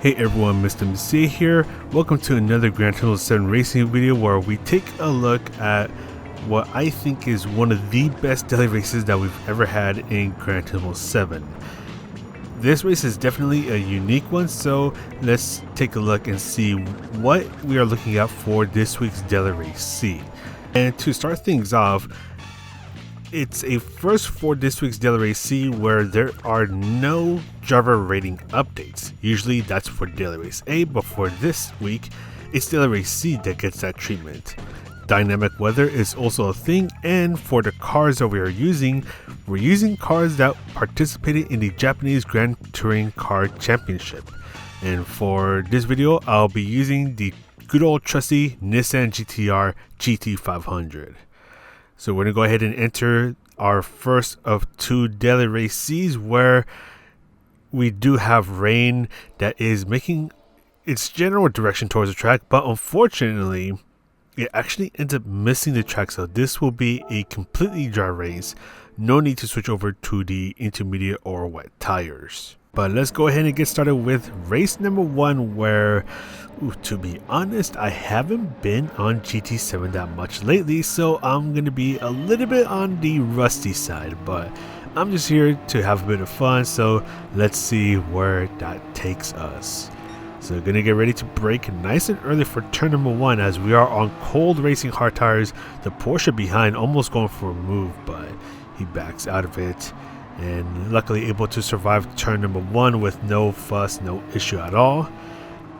Hey everyone, Mr. MC here. Welcome to another Gran Turismo 7 racing video where we take a look at what I think is one of the best daily races that we've ever had in Gran Turismo 7. This race is definitely a unique one, so let's take a look and see what we are looking at for this week's daily race C. And to start things off, it's a first for this week's Daily Race C where there are no driver rating updates. Usually that's for Daily Race A, but for this week, it's Daily Race C that gets that treatment. Dynamic weather is also a thing, and for the cars that we're using cars that participated in the Japanese Grand Touring Car Championship. And for this video, I'll be using the good old trusty Nissan GT-R GT500. So we're going to go ahead and enter our first of two daily race C's where we do have rain that is making its general direction towards the track, but unfortunately it actually ends up missing the track, so this will be a completely dry race. No need to switch over to the intermediate or wet tires. But let's go ahead and get started with race number one where, to be honest, I haven't been on GT7 that much lately, so I'm going to be a little bit on the rusty side, but I'm just here to have a bit of fun, so let's see where that takes us. So we're going to get ready to brake nice and early for turn number one as we are on cold racing hard tires. The Porsche behind almost going for a move, but he backs out of it. And luckily able to survive turn number one with no fuss, no issue at all.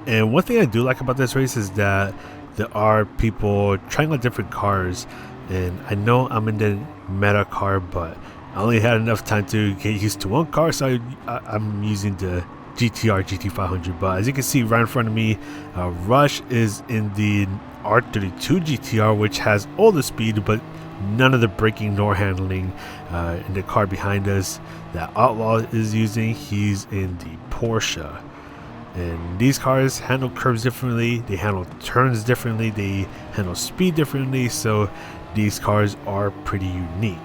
And one thing I do like about this race is that there are people trying out different cars, and I know I'm in the meta car, but I only had enough time to get used to one car, so I'm using the GT-R GT500. But as you can see right in front of me, Rush is in the R32 GT-R, which has all the speed but none of the braking nor handling. In the car behind us that Outlaw is using, he's in the Porsche. And these cars handle curves differently, they handle turns differently, they handle speed differently, so these cars are pretty unique.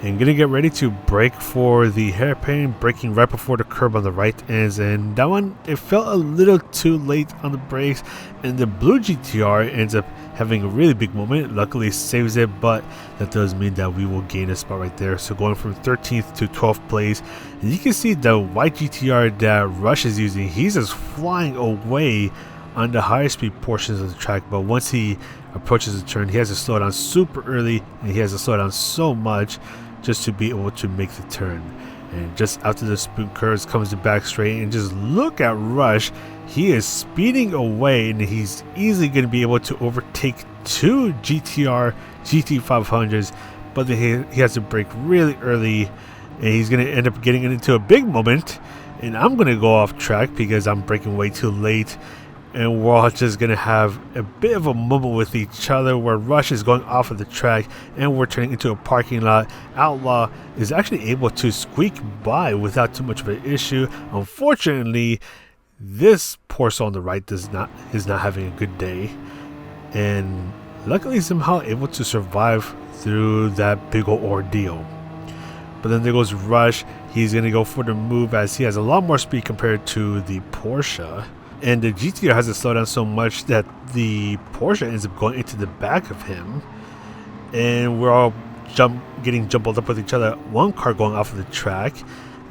And gonna get ready to brake for the hairpin, braking right before the curb on the right ends, and that one, it felt a little too late on the brakes, and the blue GT-R ends up having a really big moment. Luckily saves it, but that does mean that we will gain a spot right there, so going from 13th to 12th place. And you can see the white GT-R that Rush is using, he's just flying away on the higher speed portions of the track, but once he approaches the turn, he has to slow down super early, and he has to slow down so much just to be able to make the turn. And just after the spoon curves comes the back straight, and just look at Rush, he is speeding away, and he's easily going to be able to overtake two GT-R GT500s, but then he has to brake really early, and he's going to end up getting into a big moment. And I'm going to go off track because I'm braking way too late, and we're all just going to have a bit of a moment with each other where Rush is going off of the track and we're turning into a parking lot. Outlaw is actually able to squeak by without too much of an issue. Unfortunately, this Porsche on the right is not having a good day, and luckily somehow able to survive through that big old ordeal. But then there goes Rush. He's going to go for the move as he has a lot more speed compared to the Porsche. And the GT-R has to slow down so much that the Porsche ends up going into the back of him. And we're all getting jumbled up with each other. One car going off of the track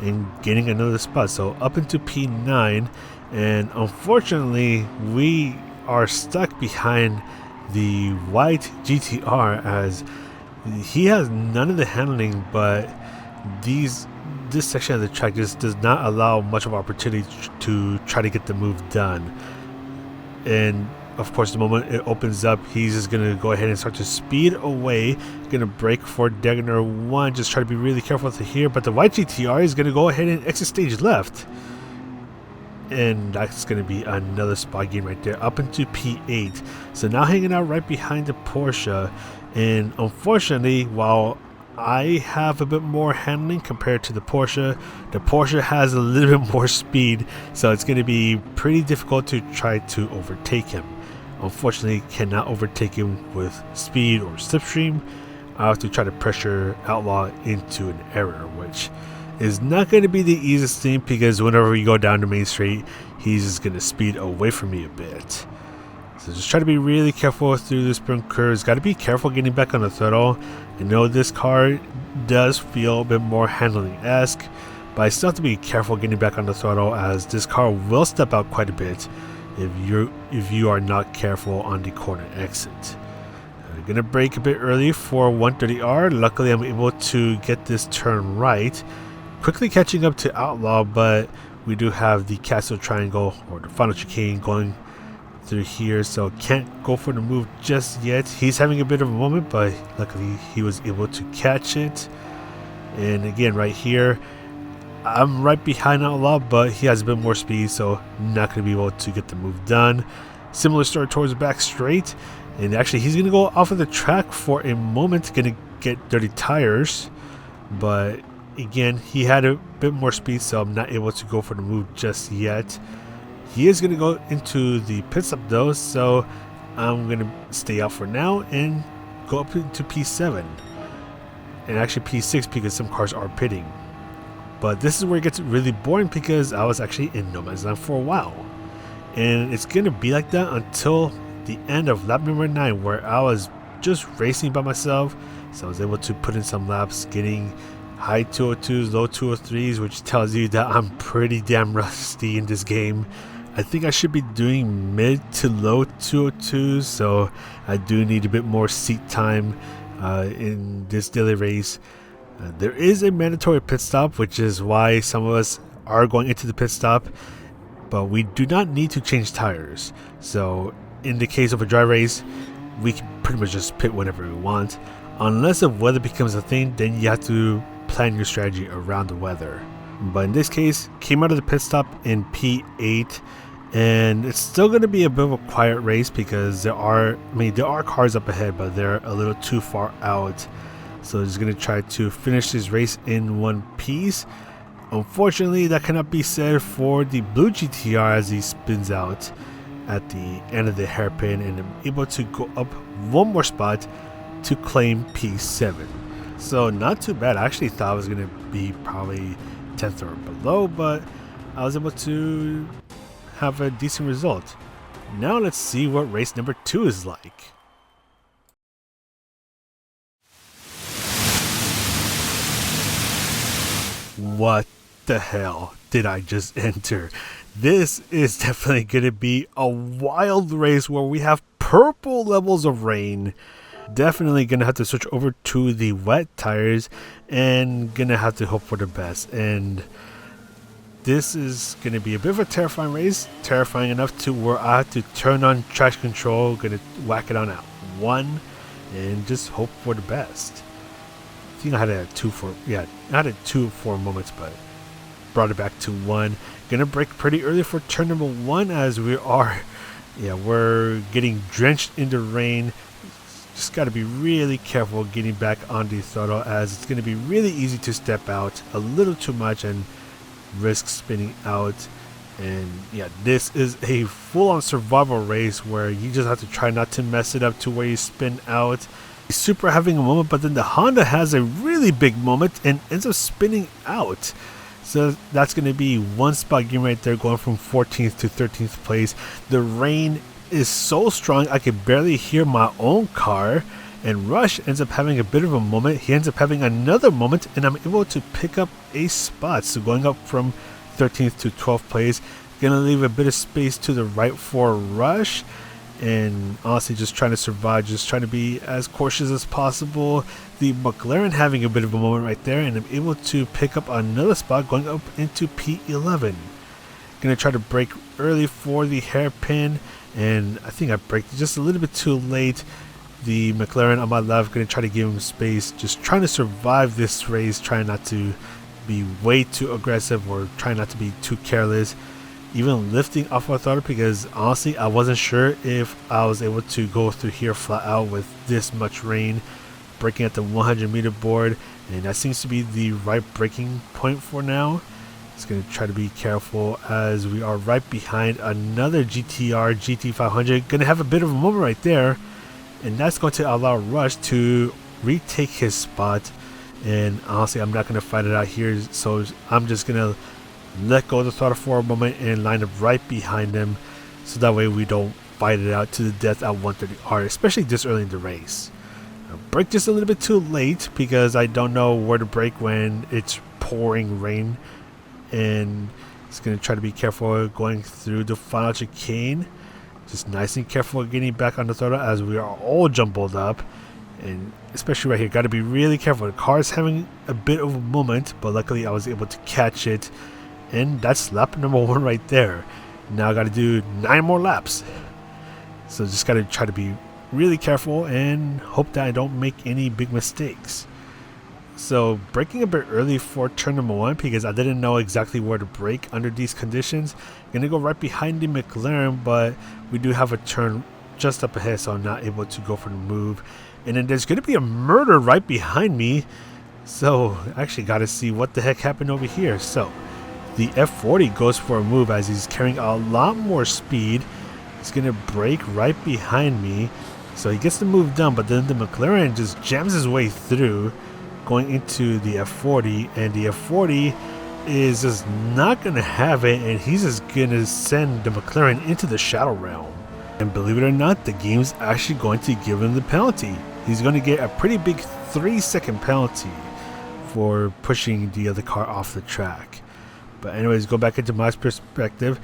and gaining another spot. So up into P9. And unfortunately, we are stuck behind the white GT-R as he has none of the handling, but this section of the track just does not allow much of an opportunity to try to get the move done. And of course, the moment it opens up, he's just going to go ahead and start to speed away. Going to brake for Degner 1, just try to be really careful to here, but the white GT-R is going to go ahead and exit stage left. And that's going to be another spot gain right there, up into P8. So now hanging out right behind the Porsche. And unfortunately, while I have a bit more handling compared to the Porsche has a little bit more speed, so it's going to be pretty difficult to try to overtake him. Unfortunately, cannot overtake him with speed or slipstream. I have to try to pressure Outlaw into an error, which is not going to be the easiest thing because whenever you go down the main straight, he's just going to speed away from me a bit. So just try to be really careful through the sprint curves. Got to be careful getting back on the throttle. I know this car does feel a bit more handling-esque, but I still have to be careful getting back on the throttle, as this car will step out quite a bit if you are not careful on the corner exit. I'm gonna brake a bit early for 130R. Luckily, I'm able to get this turn right, quickly catching up to Outlaw, but we do have the Castle Triangle or the final chicane going through here, so can't go for the move just yet. He's having a bit of a moment, but luckily he was able to catch it. And again, right here, I'm right behind Outlaw, but he has a bit more speed, so not going to be able to get the move done. Similar story towards the back straight, and actually he's going to go off of the track for a moment, going to get dirty tires, but again, he had a bit more speed, so I'm not able to go for the move just yet. He is going to go into the pit stop though, so I'm going to stay out for now and go up into P7 and actually P6 because some cars are pitting. But this is where it gets really boring because I was actually in no man's land for a while, and it's going to be like that until the end of lap number 9, where I was just racing by myself. So I was able to put in some laps, getting high 202s, low 203s, which tells you that I'm pretty damn rusty in this game. I think I should be doing mid to low 202s, so I do need a bit more seat time in this daily race. There is a mandatory pit stop, which is why some of us are going into the pit stop, but we do not need to change tires. So in the case of a dry race, we can pretty much just pit whenever we want. Unless the weather becomes a thing, then you have to plan your strategy around the weather. But in this case, came out of the pit stop in P8, and it's still going to be a bit of a quiet race because there are cars up ahead, but they're a little too far out. So just going to try to finish this race in one piece. Unfortunately, that cannot be said for the blue GTR as he spins out at the end of the hairpin, and I'm able to go up one more spot to claim P7. So not too bad. I actually thought I was going to be probably 10th or below, but I was able to have a decent result. Now let's see what race number 2 is like. What the hell did I just enter? This is definitely going to be a wild race where we have purple levels of rain. Definitely going to have to switch over to the wet tires and going to have to hope for the best. And this is going to be a bit of a terrifying race. Terrifying enough to where I have to turn on traction control. Going to whack it on at 1 and just hope for the best. I think I had a 2 for moments, but brought it back to 1. Gonna brake pretty early for turn number 1 as we're getting drenched in the rain. Just got to be really careful getting back on the throttle, as it's going to be really easy to step out a little too much and risk spinning out. And yeah, this is a full-on survival race where you just have to try not to mess it up to where you spin out. Supra having a moment, but then the Honda has a really big moment and ends up spinning out. So that's going to be one spot game right there, going from 14th to 13th place. The rain is so strong I could barely hear my own car, and Rush ends up having a bit of a moment. He ends up having another moment, and I'm able to pick up a spot. So going up from 13th to 12th place, gonna leave a bit of space to the right for Rush, and honestly just trying to survive, just trying to be as cautious as possible. The McLaren having a bit of a moment right there, and I'm able to pick up another spot going up into P11. Gonna try to brake early for the hairpin, and I think I braked just a little bit too late. The McLaren on my left, gonna try to give him space, just trying to survive this race, trying not to be way too aggressive or trying not to be too careless. Even lifting off my throttle because honestly I wasn't sure if I was able to go through here flat out with this much rain. Braking at the 100-meter board, and that seems to be the right braking point for now. Just going to try to be careful as we are right behind another GTR GT500. Going to have a bit of a moment right there, and that's going to allow Rush to retake his spot. And honestly, I'm not going to fight it out here, so I'm just going to let go of the throttle for a moment and line up right behind him, so that way we don't fight it out to the death at 130R, especially this early in the race. Brake just a little bit too late because I don't know where to brake when it's pouring rain, and it's going to try to be careful going through the final chicane. Just nice and careful getting back on the throttle as we are all jumbled up, and especially right here, got to be really careful. The car is having a bit of a moment, but luckily I was able to catch it, and that's lap number 1 right there. Now I got to do 9 more laps, so just got to try to be really careful and hope that I don't make any big mistakes. So braking a bit early for turn number 1 because I didn't know exactly where to brake under these conditions. Gonna go right behind the McLaren, but we do have a turn just up ahead, so I'm not able to go for the move. And then there's gonna be a murder right behind me, so I actually gotta see what the heck happened over here. So the F40 goes for a move as he's carrying a lot more speed. He's gonna brake right behind me, so he gets the move done, but then the McLaren just jams his way through, going into the F40, and the F40 is just not going to have it, and he's just going to send the McLaren into the shadow realm. And believe it or not, the game's actually going to give him the penalty. He's going to get a pretty big 3-second penalty for pushing the other car off the track. But anyways, go back into my perspective.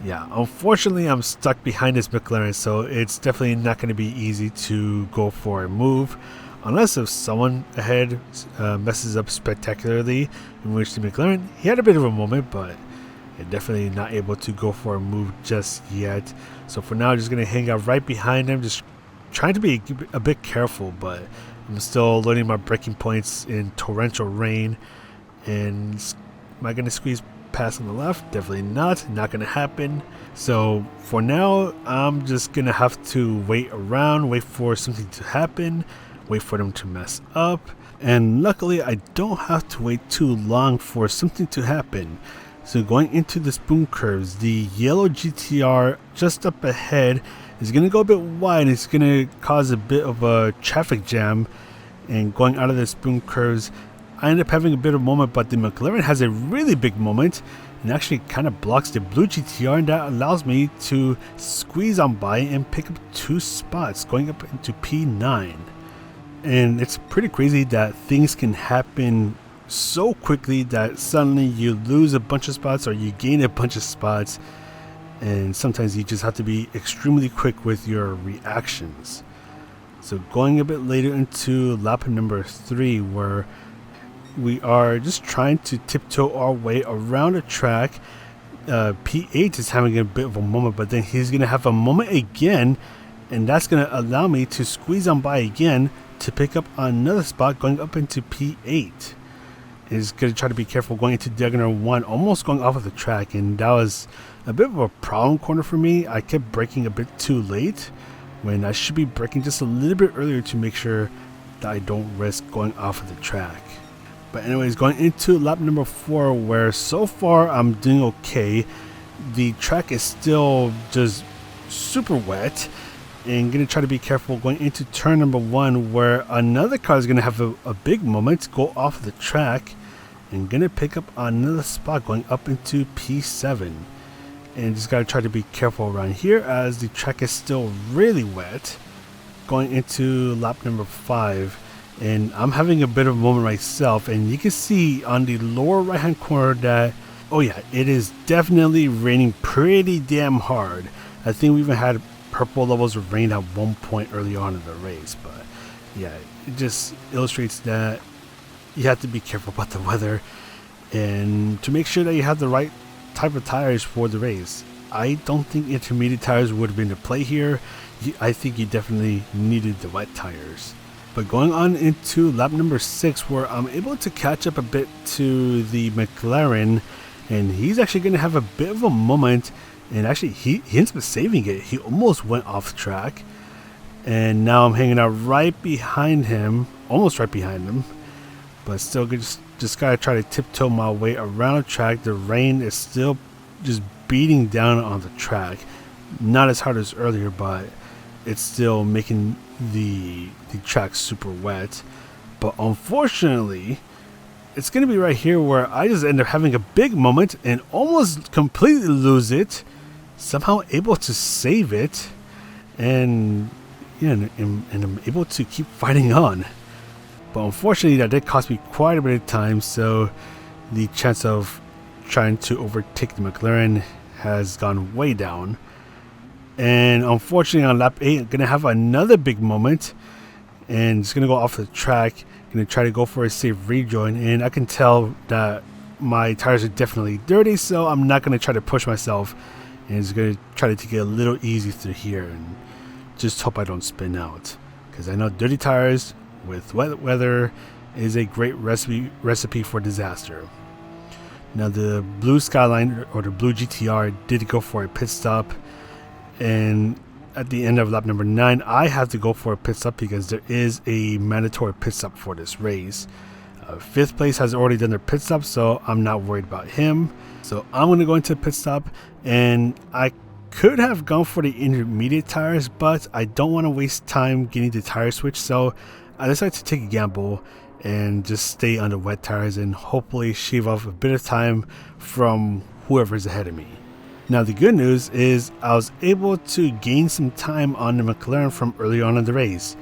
Yeah, unfortunately I'm stuck behind this McLaren, so it's definitely not going to be easy to go for a move. Unless if someone ahead messes up spectacularly, in which the McLaren, he had a bit of a moment, but definitely not able to go for a move just yet. So for now, just going to hang out right behind him, just trying to be a bit careful, but I'm still learning my braking points in torrential rain. And am I going to squeeze past on the left? Definitely not going to happen. So for now, I'm just going to have to wait around, wait for something to happen, wait for them to mess up, and luckily I don't have to wait too long for something to happen. So going into the spoon curves, the yellow GTR just up ahead is going to go a bit wide. It's going to cause a bit of a traffic jam, and going out of the spoon curves, I end up having a bit of a moment, but the McLaren has a really big moment and actually kind of blocks the blue GTR, and that allows me to squeeze on by and pick up 2 spots going up into P9. And it's pretty crazy that things can happen so quickly that suddenly you lose a bunch of spots or you gain a bunch of spots, and sometimes you just have to be extremely quick with your reactions. So going a bit later into lap number 3, where we are just trying to tiptoe our way around the track. P8 is having a bit of a moment, but then he's going to have a moment again, and that's going to allow me to squeeze on by again to pick up another spot going up into P8. Is going to try to be careful going into diagonal 1, almost going off of the track, and that was a bit of a problem corner for me. I kept braking a bit too late when I should be braking just a little bit earlier to make sure that I don't risk going off of the track. But anyways, going into lap number 4, where so far I'm doing okay. The track is still just super wet, and going to try to be careful going into turn number 1, where another car is going to have a big moment, go off the track, and going to pick up another spot going up into P7. And just got to try to be careful around here as the track is still really wet. Going into lap number 5, and I'm having a bit of a moment myself, and you can see on the lower right hand corner that, oh yeah, it is definitely raining pretty damn hard. I think we even had purple levels of rain at one point early on in the race, but yeah, it just illustrates that you have to be careful about the weather and to make sure that you have the right type of tires for the race. I don't think intermediate tires would have been the play here. I think you definitely needed the wet tires. But going on into lap number 6, where I'm able to catch up a bit to the McLaren, and he's actually going to have a bit of a moment. And actually, he ends up saving it. He almost went off track. And now I'm hanging out right behind him. Almost right behind him. But still just got to try to tiptoe my way around the track. The rain is still just beating down on the track. Not as hard as earlier, but it's still making the track super wet. But unfortunately, it's going to be right here where I just end up having a big moment and almost completely lose it. Somehow able to save it, and and I'm able to keep fighting on. But unfortunately, that did cost me quite a bit of time, so the chance of trying to overtake the McLaren has gone way down. And unfortunately, on lap 8, I'm going to have another big moment, and it's going to go off the track. Going to try to go for a safe rejoin, and I can tell that my tires are definitely dirty, so I'm not going to try to push myself, and just going to try to take it a little easy through here and just hope I don't spin out, because I know dirty tires with wet weather is a great recipe for disaster. Now the blue Skyline, or the blue GTR, did go for a pit stop, and at the end of lap number 9, I have to go for a pit stop because there is a mandatory pit stop for this race. 5th place has already done their pit stop, so I'm not worried about him. So I'm going to go into a pit stop, and I could have gone for the intermediate tires, but I don't want to waste time getting the tire switch, so I decided to take a gamble and just stay on the wet tires and hopefully shave off a bit of time from whoever's ahead of me. Now the good news is I was able to gain some time on the McLaren from early on in the race.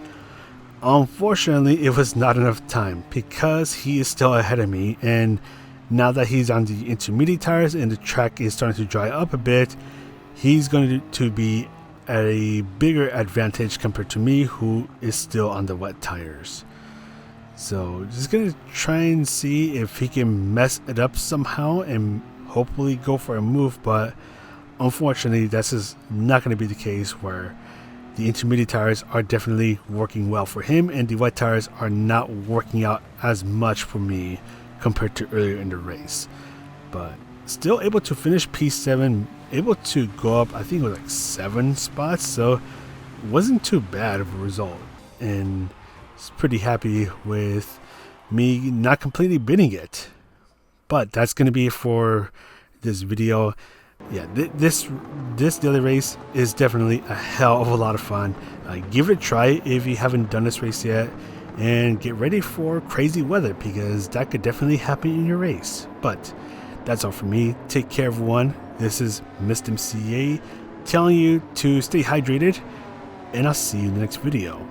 Unfortunately, it was not enough time because he is still ahead of me, and now that he's on the intermediate tires and the track is starting to dry up a bit, he's going to be at a bigger advantage compared to me, who is still on the wet tires. So just going to try and see if he can mess it up somehow and hopefully go for a move, but unfortunately that's just not going to be the case, where the intermediate tires are definitely working well for him and the wet tires are not working out as much for me compared to earlier in the race. But still able to finish P7, able to go up, I think it was like 7 spots, so it wasn't too bad of a result, and it's pretty happy with me not completely bidding it. But that's going to be it for this video. Yeah, this daily race is definitely a hell of a lot of fun. Give it a try if you haven't done this race yet, and get ready for crazy weather, because that could definitely happen in your race. But that's all for me. Take care, everyone. This is Mr. MCA telling you to stay hydrated, and I'll see you in the next video.